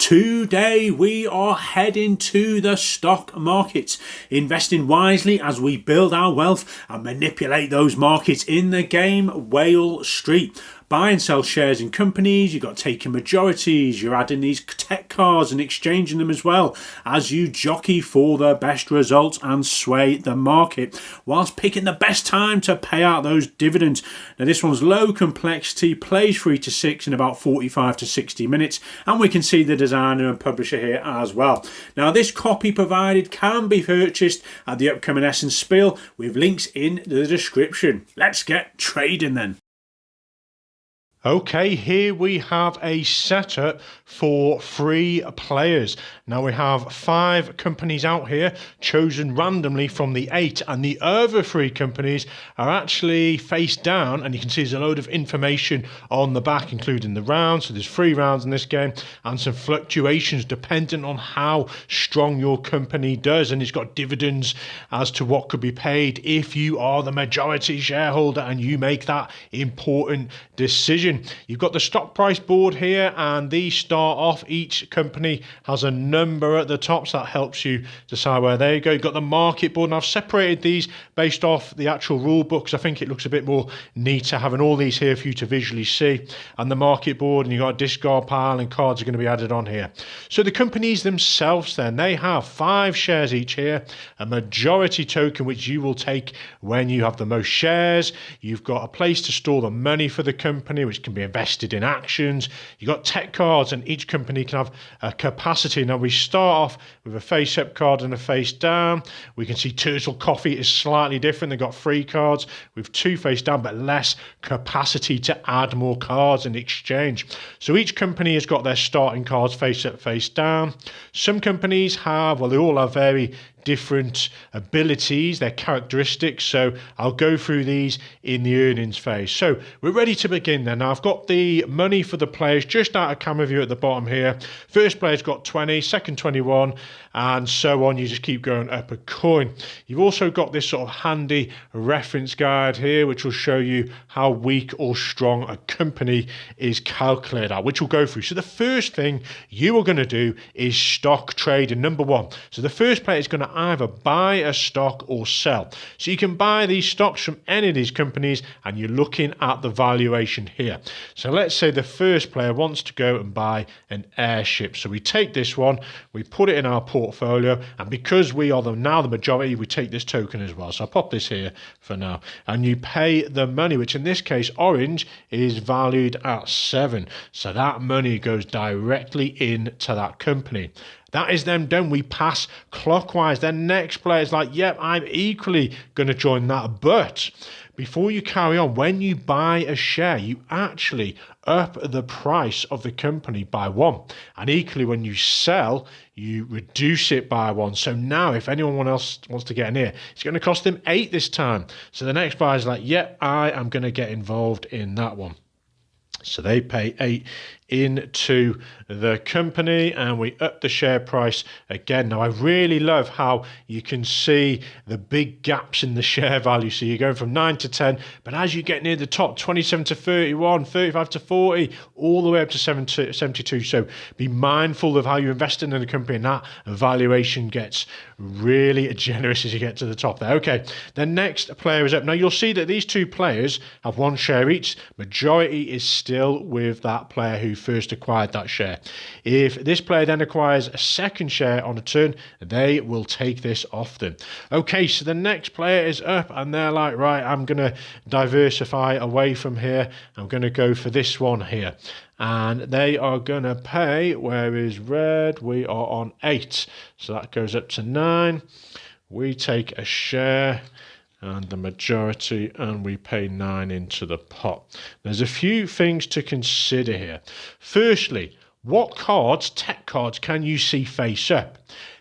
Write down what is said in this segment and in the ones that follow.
Today we are heading to the stock markets, investing wisely as we build our wealth and manipulate those markets in the game Wall Street. Buy and sell shares in companies, you've got taking majorities, you're adding these tech cards and exchanging them as well as you jockey for the best results and sway the market whilst picking the best time to pay out those dividends. Now this one's low complexity, plays 3 to 6 in about 45 to 60 minutes, and we can see the designer and publisher here as well. Now this copy provided can be purchased at the upcoming Essence Spiel with links in the description. Let's get trading then. Okay, here we have a setup for 3 players. Now we have 5 companies out here chosen randomly from the 8, and the other 3 companies are actually face down, and you can see there's a load of information on the back including the rounds. So there's 3 rounds in this game and some fluctuations dependent on how strong your company does, and it's got dividends as to what could be paid if you are the majority shareholder and you make that important decision. You've got the stock price board here, and these start off, each company has a number at the top, so that helps you decide where they go. You've got the market board, and I've separated these based off the actual rule book because I think it looks a bit more neater having all these here for you to visually see. And the market board, and you've got a discard pile, and cards are going to be added on here. So the companies themselves then, they have 5 shares each here, a majority token which you will take when you have the most shares. You've got a place to store the money for the company which can be invested in actions. You've got tech cards, and each company can have a capacity. Now we start off with a face up card and a face down. We can see Turtle Coffee is slightly different. They've got 3 cards with 2 face down but less capacity to add more cards in exchange. So each company has got their starting cards face up, face down. Some companies have, well, they all have very different abilities, their characteristics, so I'll go through these in the earnings phase. So we're ready to begin then. Now I've got the money for the players just out of camera view at the bottom here. First player's got 20, second 21, and so on. You just keep going up a coin. You've also got this sort of handy reference guide here which will show you how weak or strong a company is calculated at, which we'll go through. So the first thing you are going to do is stock trading, number 1. So the first player is going to either buy a stock or sell. So you can buy these stocks from any of these companies, and you're looking at the valuation here. So let's say the first player wants to go and buy an airship. So we take this one, we put it in our portfolio, and because we are now the majority, we take this token as well. So I'll pop this here for now, and you pay the money, which in this case orange is valued at 7. So that money goes directly into that company. That is them done. We pass clockwise. Then next player is like, yep, I'm equally going to join that. But before you carry on, when you buy a share, you actually up the price of the company by 1. And equally, when you sell, you reduce it by 1. So now if anyone else wants to get in here, it's going to cost them 8 this time. So the next buyer is like, yep, I am going to get involved in that one. So they pay 8 into the company, and we up the share price again. Now I really love how you can see the big gaps in the share value. So you're going from 9 to 10, but as you get near the top, 27 to 31, 35 to 40, all the way up to 72. So be mindful of how you're investing in a company, and that valuation gets really generous as you get to the top there. Okay, the next player is up. Now you'll see that these 2 players have 1 share each. Majority is still with that player who first acquired that share. If this player then acquires a second share on a turn, they will take this off them. Okay, so the next player is up, and they're like, right, I'm going to diversify away from here. I'm going to go for this one here. And they are going to pay, where is red? We are on 8. So that goes up to 9. We take a share and the majority, and we pay 9 into the pot. There's a few things to consider here. Firstly, what cards, tech cards, can you see face up?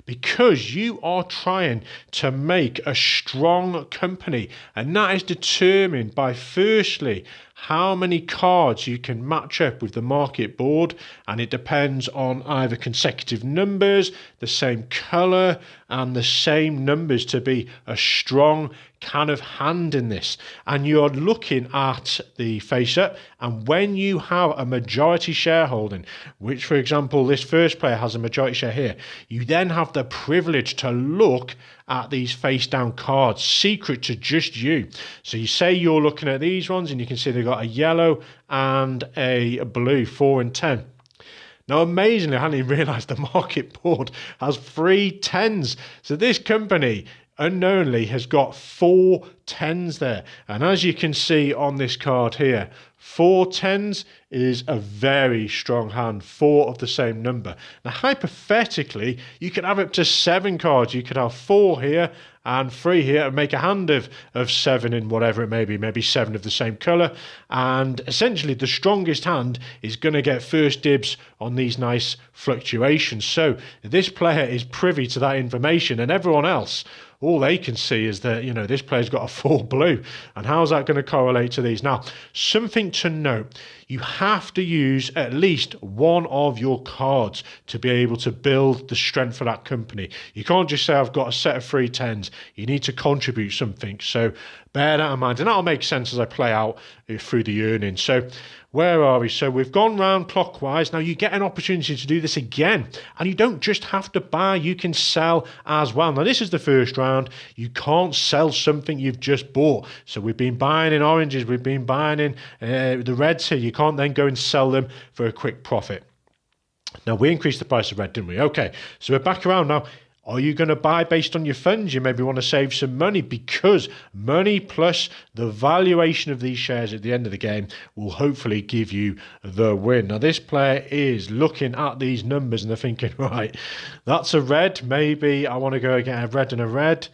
Because you are trying to make a strong company, and that is determined by, firstly, how many cards you can match up with the market board, and it depends on either consecutive numbers, the same colour, and the same numbers to be a strong kind of hand in this. And you're looking at the face up, and when you have a majority shareholding, which for example this first player has a majority share here, you then have the privilege to look at these face down cards, secret to just you. So you say you're looking at these ones, and you can see they've got a yellow and a blue, 4 and 10. Now, amazingly, I hadn't even realised the market board has 3 10s. So this company unknowingly has got 4 10s there. And as you can see on this card here, 4 10s is a very strong hand, 4 of the same number. Now, hypothetically, you could have up to 7 cards. You could have 4 here and 3 here and make a hand of 7 in whatever it may be, maybe 7 of the same colour. And essentially, the strongest hand is going to get first dibs on these nice fluctuations. So this player is privy to that information, and everyone else, all they can see is that, you know, this player's got a 4 blue. And how's that going to correlate to these? Now, something to note, you have to use at least one of your cards to be able to build the strength for that company. You can't just say, I've got a set of 3 10s. You need to contribute something. So bear that in mind. And that'll make sense as I play out through the earnings. So where are we? So we've gone round clockwise. Now you get an opportunity to do this again. And you don't just have to buy, you can sell as well. Now this is the first round. You can't sell something you've just bought. So we've been buying in oranges, we've been buying in the reds here. You can't then go and sell them for a quick profit. Now we increased the price of red, didn't we? Okay, so we're back around now. Are you going to buy based on your funds? You maybe want to save some money, because money plus the valuation of these shares at the end of the game will hopefully give you the win. Now, this player is looking at these numbers and they're thinking, right, that's a red. Maybe I want to go get a red and a red.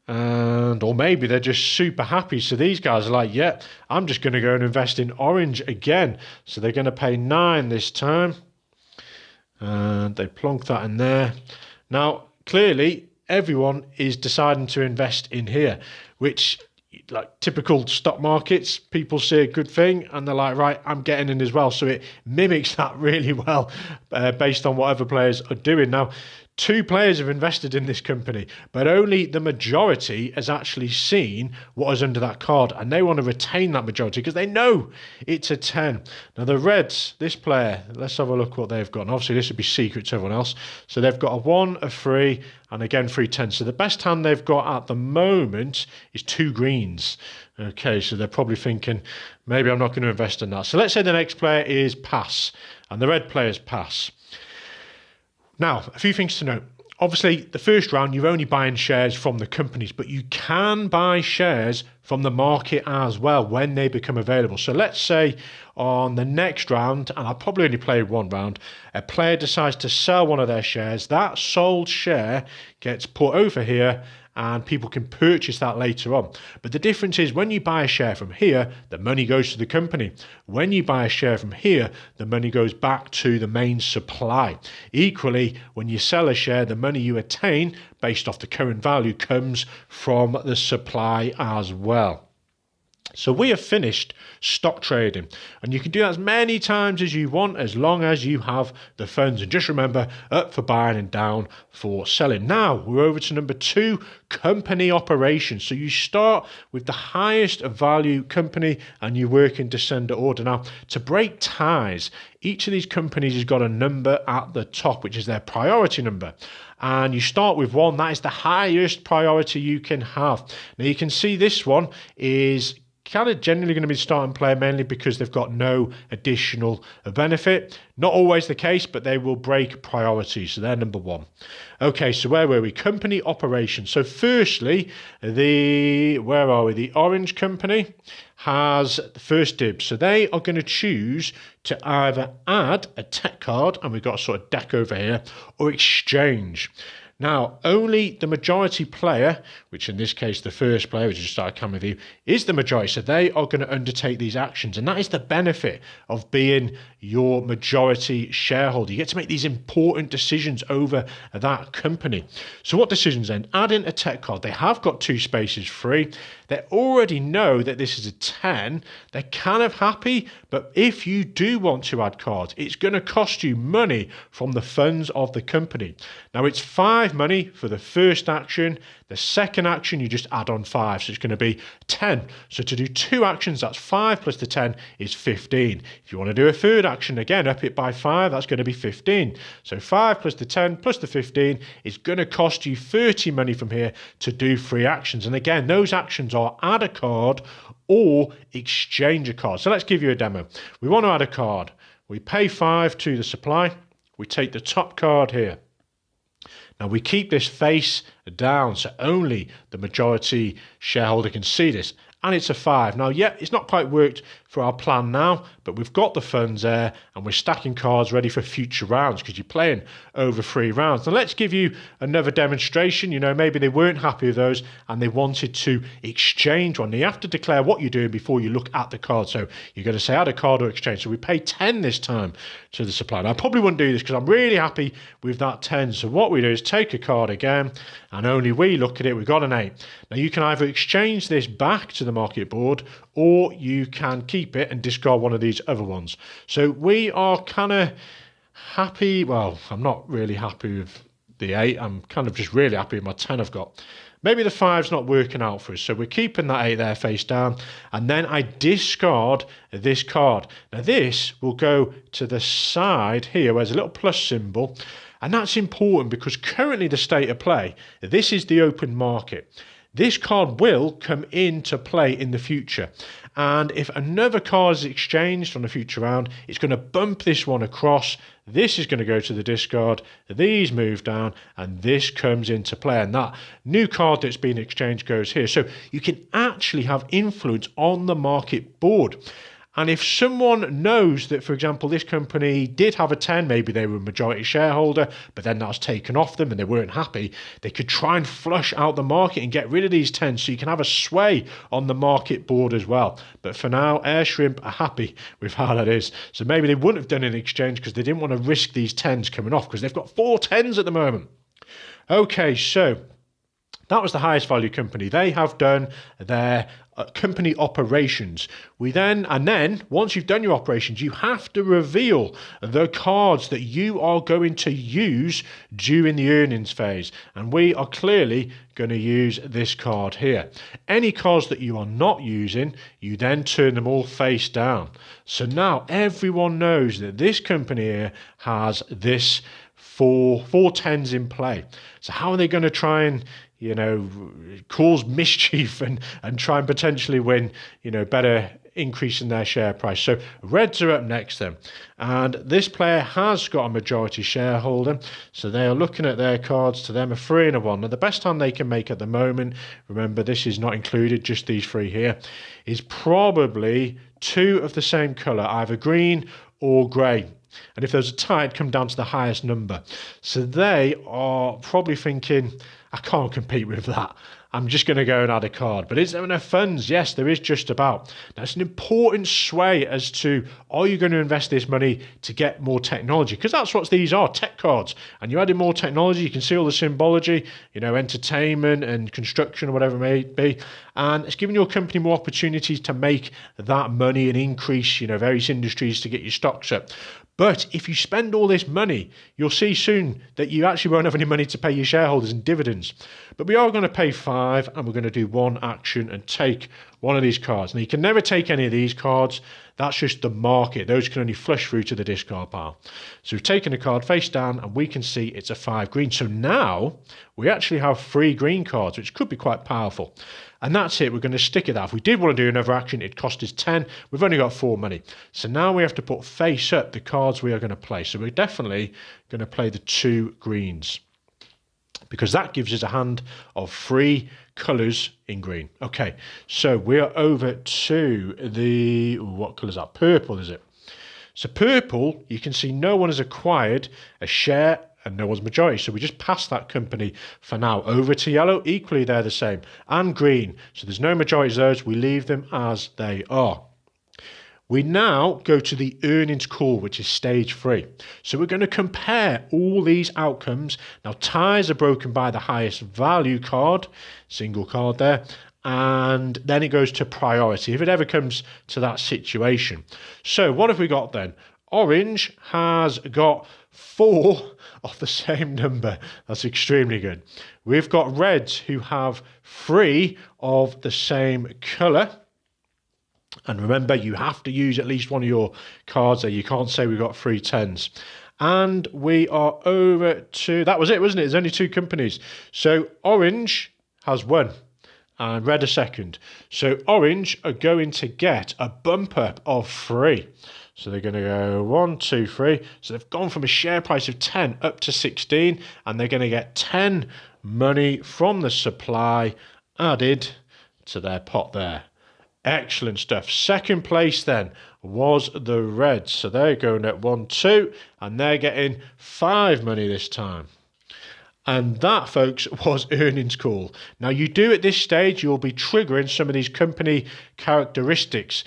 Or maybe they're just super happy. So these guys are like, yeah, I'm just going to go and invest in orange again. So they're going to pay 9 this time. And they plonk that in there. Now, clearly, everyone is deciding to invest in here, which, like typical stock markets, people see a good thing and they're like, right, I'm getting in as well. So it mimics that really well based on what other players are doing. Now, 2 players have invested in this company, but only the majority has actually seen what is under that card, and they want to retain that majority because they know it's a 10. Now the reds, this player, let's have a look what they've got. And obviously this would be secret to everyone else. So they've got a 1, a 3, and again 3 10s. So the best hand they've got at the moment is 2 greens. Okay, so they're probably thinking, maybe I'm not going to invest in that. So let's say the next player is pass, and the red player's pass. Now, a few things to note. Obviously, the first round, you're only buying shares from the companies, but you can buy shares from the market as well when they become available. So let's say on the next round, and I'll probably only play 1 round, a player decides to sell one of their shares. That sold share gets put over here, and people can purchase that later on. But the difference is when you buy a share from here, the money goes to the company. When you buy a share from here, the money goes back to the main supply. Equally, when you sell a share, the money you attain based off the current value comes from the supply as well. So we have finished stock trading, and you can do that as many times as you want as long as you have the funds. And just remember, up for buying and down for selling. Now we're over to number 2, company operations. So you start with the highest value company and you work in descender order. Now, to break ties, each of these companies has got a number at the top, which is their priority number. And you start with 1, that is the highest priority you can have. Now you can see this one is kind of generally going to be starting player, mainly because they've got no additional benefit. Not always the case, but they will break priority. So they're number 1. Okay, so where were we? Company operations. So firstly, the orange company has the first dibs. So they are going to choose to either add a tech card, and we've got a sort of deck over here, or exchange. Now, only the majority player, which in this case the first player, which is just our camera view, is the majority. So they are going to undertake these actions. And that is the benefit of being your majority shareholder. You get to make these important decisions over that company. So what decisions then? Add in a tech card. They have got 2 spaces free. They already know that this is a 10. They're kind of happy, but if you do want to add cards, it's going to cost you money from the funds of the company. Now it's 5 money for the first action. The second action, you just add on 5, so it's going to be 10. So to do 2 actions, that's 5 plus the 10 is 15. If you want to do a third action, again, up it by 5, that's going to be 15. So 5 plus the 10 plus the 15 is going to cost you 30 money from here to do 3 actions. And again, those actions are add a card or exchange a card. So let's give you a demo. We want to add a card. We pay 5 to the supply. We take the top card here. Now we keep this face down so only the majority shareholder can see this, and it's a 5. Now, yeah, it's not quite worked for our plan now, but we've got the funds there and we're stacking cards ready for future rounds because you're playing over 3 rounds. Now let's give you another demonstration. You know, maybe they weren't happy with those and they wanted to exchange one. Now, you have to declare what you're doing before you look at the card. So you're going to say add a card or exchange. So we pay 10 this time to the supplier. Now, I probably wouldn't do this because I'm really happy with that 10. So what we do is take a card again and only we look at it. We've got an 8. Now you can either exchange this back to the market board or you can keep it and discard one of these other ones. So we are kind of happy. Well, I'm not really happy with the 8. I'm kind of just really happy with my 10 I've got. Maybe the 5's not working out for us. So we're keeping that 8 there face down. And then I discard this card. Now this will go to the side here where there's a little plus symbol. And that's important because currently the state of play, this is the open market. This card will come into play in the future. And if another card is exchanged on a future round, it's going to bump this one across. This is going to go to the discard. These move down and this comes into play. And that new card that's been exchanged goes here. So you can actually have influence on the market board. And if someone knows that, for example, this company did have a 10, maybe they were a majority shareholder, but then that was taken off them and they weren't happy, they could try and flush out the market and get rid of these 10s so you can have a sway on the market board as well. But for now, Airshrimp are happy with how that is. So maybe they wouldn't have done an exchange because they didn't want to risk these 10s coming off because they've got 4 10s at the moment. Okay, so that was the highest value company. They have done their company operations. And then once you've done your operations, you have to reveal the cards that you are going to use during the earnings phase. And we are clearly going to use this card here. Any cards that you are not using, you then turn them all face down. So now everyone knows that this company here has this four 10s in play. So how are they going to try and cause mischief and try and potentially win, better increase in their share price? So Reds are up next then. And this player has got a majority shareholder. So they are looking at their cards. To them, a 3 and a 1. Now, the best hand they can make at the moment, remember, this is not included, just these 3 here, is probably 2 of the same colour, either green or grey. And if there's a tie, it'd come down to the highest number. So they are probably thinking, I can't compete with that. I'm just going to go and add a card. But is there enough funds? Yes, there is just about. That's an important sway as to, are you going to invest this money to get more technology? Because that's what these are, tech cards. And you add in more technology, you can see all the symbology, entertainment and construction or whatever it may be. And it's giving your company more opportunities to make that money and increase, various industries to get your stocks up. But if you spend all this money, you'll see soon that you actually won't have any money to pay your shareholders in dividends. But we are going to pay 5 and we're going to do 1 action and take one of these cards. Now, you can never take any of these cards. That's just the market. Those can only flush through to the discard pile. So we've taken a card face down and we can see it's a 5 green. So now we actually have 3 green cards, which could be quite powerful. And that's it. We're going to stick at that. If we did want to do another action, it'd cost us 10. We've only got 4 money. So now we have to put face up the cards we are going to play. So we're definitely going to play the 2 greens, because that gives us a hand of 3 colours in green. Okay, so we're over to the, what colour is that? Purple, is it? So purple, you can see no one has acquired a share and no one's majority. So we just pass that company for now. Over to yellow, equally they're the same. And green, so there's no majorities those, we leave them as they are. We now go to the earnings call, which is stage 3. So we're going to compare all these outcomes. Now, ties are broken by the highest value card, single card there, and then it goes to priority if it ever comes to that situation. So what have we got then? Orange has got 4 of the same number. That's extremely good. We've got reds who have 3 of the same colour. And remember, you have to use at least one of your cards there. You can't say we've got 3 10s. And we are over to... That was it, wasn't it? There's only 2 companies. So orange has 1 and red a second. So orange are going to get a bump up of 3. So they're going to go 1, 2, 3. So they've gone from a share price of 10 up to 16. And they're going to get 10 money from the supply added to their pot there. Excellent stuff. Second place then was the Reds. So they're going at 1, 2, and they're getting 5 money this time. And that, folks, was earnings call. Now, you do at this stage, you'll be triggering some of these company characteristics.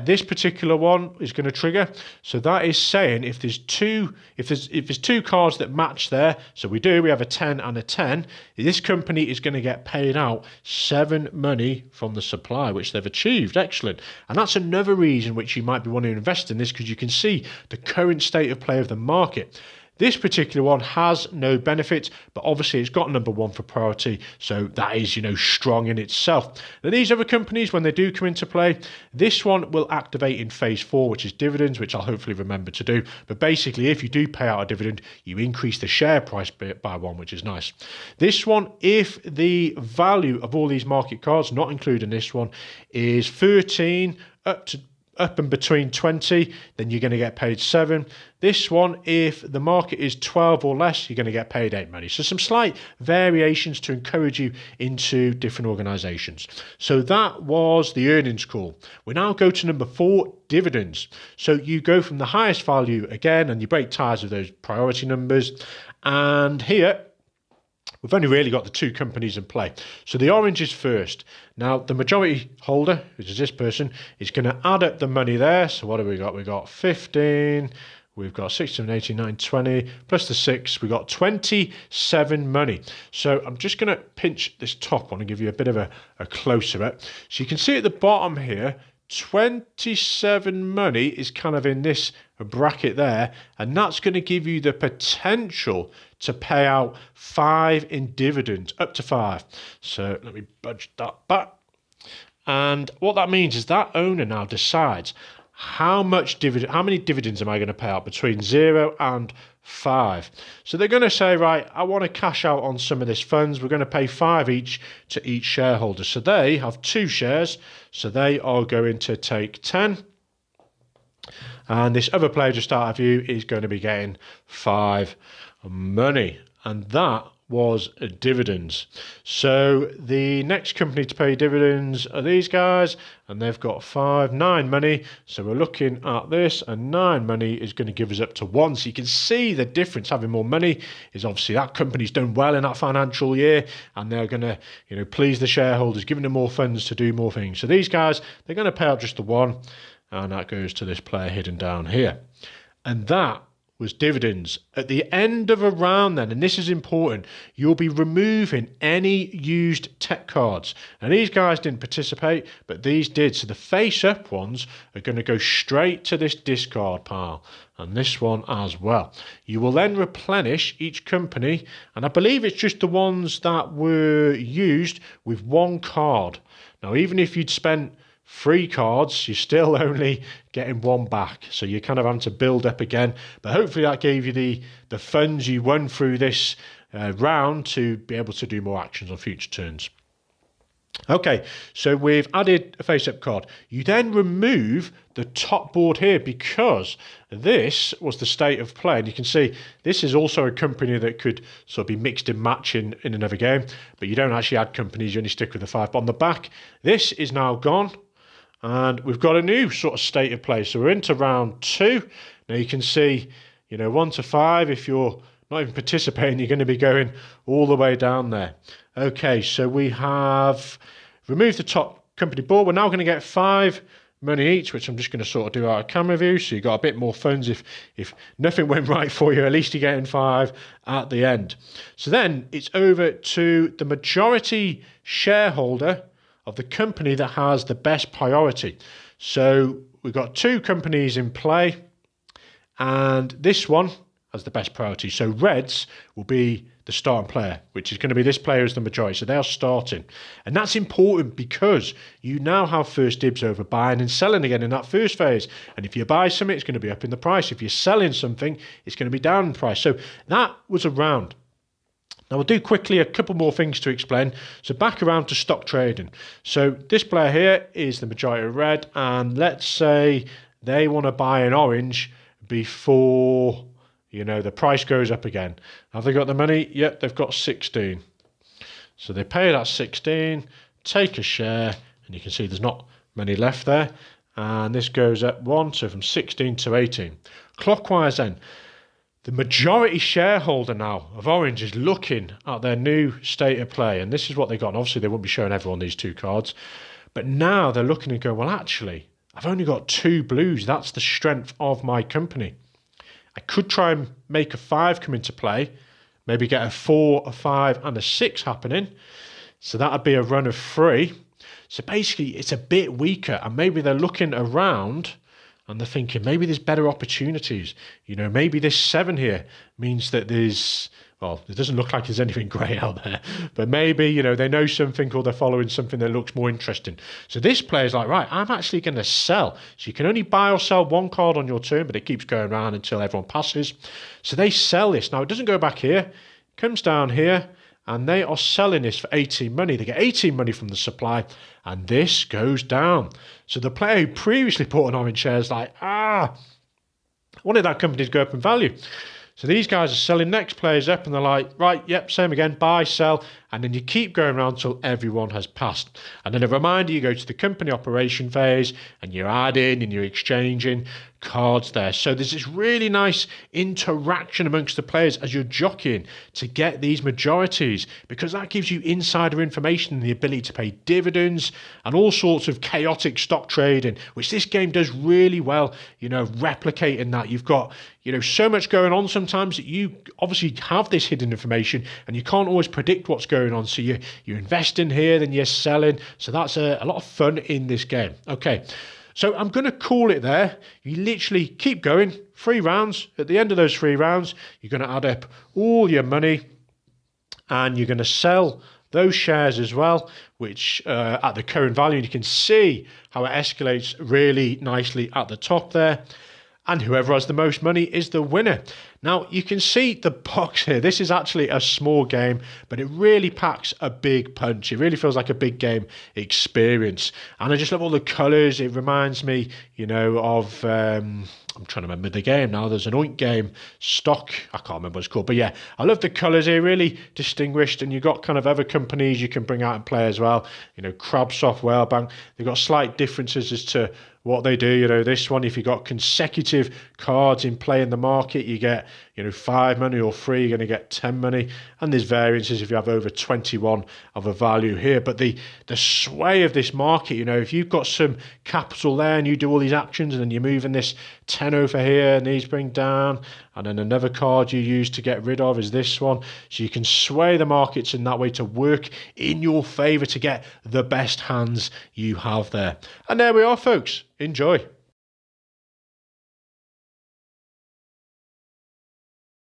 This particular one is going to trigger. So that is saying if there's two cards that match there, so we have a 10 and a 10, this company is going to get paid out 7 money from the supply, which they've achieved. Excellent. And that's another reason which you might be wanting to invest in this, because you can see the current state of play of the market. This particular one has no benefit, but obviously it's got number 1 for priority, so that is, strong in itself. Now, these other companies, when they do come into play, this one will activate in phase 4, which is dividends, which I'll hopefully remember to do. But basically, if you do pay out a dividend, you increase the share price by 1, which is nice. This one, if the value of all these market cards, not including this one, is 13 up and between 20, then you're going to get paid 7. This one, if the market is 12 or less, you're going to get paid 8 money. So some slight variations to encourage you into different organisations. So that was the earnings call. We now go to number 4, dividends. So you go from the highest value again, and you break ties with those priority numbers. And here, we've only really got the 2 companies in play. So the orange is first. Now, the majority holder, which is this person, is going to add up the money there. So what have we got? We've got 15, we've got 16, 18, 19, 20, plus the 6, we've got 27 money. So I'm just going to pinch this top one and give you a bit of a closer up. So you can see at the bottom here, 27 money is kind of in this bracket there, and that's going to give you the potential to pay out 5 in dividends, up to 5. So let me budge that back. And what that means is that owner now decides how many dividends am I going to pay out between 0 and 5. So they're going to say, right, I want to cash out on some of this funds. We're going to pay 5 each to each shareholder. So they have 2 shares. So they are going to take 10. And this other player just out of view is going to be getting 5 money. And that was dividends. So the next company to pay dividends are these guys, and they've got 9 money. So we're looking at this, and 9 money is going to give us up to 1. So you can see the difference. Having more money is obviously that company's done well in that financial year, and they're going to please the shareholders, giving them more funds to do more things. So these guys, they're going to pay out just the 1, and that goes to this player hidden down here. And that was dividends. At the end of a round then, and this is important, you'll be removing any used tech cards. And these guys didn't participate, but these did. So the face-up ones are going to go straight to this discard pile, and this one as well. You will then replenish each company, and I believe it's just the ones that were used with 1 card. Now, even if you'd spent 3 cards, you're still only getting 1 back. So you're kind of having to build up again. But hopefully that gave you the funds you won through this round to be able to do more actions on future turns. Okay, so we've added a face-up card. You then remove the top board here because this was the state of play. And you can see this is also a company that could sort of be mixed and match in another game. But you don't actually add companies, you only stick with the 5. But on the back, this is now gone. And we've got a new sort of state of play. So we're into round 2. Now you can see, 1 to 5, if you're not even participating, you're going to be going all the way down there. Okay, so we have removed the top company board. We're now going to get 5 money each, which I'm just going to sort of do out of camera view, so you got a bit more funds. If nothing went right for you, at least you're getting 5 at the end. So then it's over to the majority shareholder of the company that has the best priority. So we've got 2 companies in play, and this one has the best priority. So reds will be the starting player, which is going to be this player as the majority. So they're starting. And that's important because you now have first dibs over buying and selling again in that first phase. And if you buy something, it's going to be up in the price. If you're selling something, it's going to be down in price. So that was a round. Now we'll do quickly a couple more things to explain. So back around to stock trading. So this player here is the majority of red, and let's say they want to buy an orange before, the price goes up again. Have they got the money? Yep, they've got 16. So they pay that 16, take a share, and you can see there's not many left there. And this goes up 1, so from 16 to 18. Clockwise then, the majority shareholder now of Orange is looking at their new state of play, and this is what they got. And obviously, they won't be showing everyone these 2 cards, but now they're looking and going, well, actually, I've only got 2 blues. That's the strength of my company. I could try and make a 5 come into play, maybe get a 4, a 5, and a 6 happening. So that would be a run of 3. So basically, it's a bit weaker, and maybe they're looking around and they're thinking maybe there's better opportunities. Maybe this 7 here means that there's, well, it doesn't look like there's anything grey out there, but maybe, they know something or they're following something that looks more interesting. So this player's like, right, I'm actually going to sell. So you can only buy or sell 1 card on your turn, but it keeps going around until everyone passes. So they sell this. Now, it doesn't go back here. It comes down here, and they are selling this for 18 money. They get 18 money from the supply, and this goes down. So the player who previously bought an orange share is like, I wanted that company to go up in value. So these guys are selling next players up, and they're like, right, yep, same again, buy, sell, and then you keep going around until everyone has passed. And then a reminder, you go to the company operation phase, and you're adding and you're exchanging cards there. So there's this really nice interaction amongst the players as you're jockeying to get these majorities, because that gives you insider information and the ability to pay dividends and all sorts of chaotic stock trading, which this game does really well, replicating that. You've got, so much going on sometimes that you obviously have this hidden information and you can't always predict what's going on. So you invest in here, then you're selling. So that's a lot of fun in this game. Okay. So I'm going to call it there. You literally keep going, 3 rounds. At the end of those 3 rounds, you're going to add up all your money and you're going to sell those shares as well, which at the current value, you can see how it escalates really nicely at the top there. And whoever has the most money is the winner. Now, you can see the box here. This is actually a small game, but it really packs a big punch. It really feels like a big game experience. And I just love all the colours. It reminds me, of... I'm trying to remember the game now. There's an Oink game, Stock. I can't remember what it's called. But yeah, I love the colours here, really distinguished. And you've got kind of other companies you can bring out and play as well. Crabsoft, Whalebank. They've got slight differences as to what they do. This one, if you've got consecutive cards in play in the market, you get, 5 money, or 3, you're going to get 10 money. And there's variances if you have over 21 of a value here. But the sway of this market, if you've got some capital there and you do all these actions and then you're moving this 10 over here and these bring down, and then another card you use to get rid of is this one. So you can sway the markets in that way to work in your favour to get the best hands you have there. And there we are, folks. Enjoy.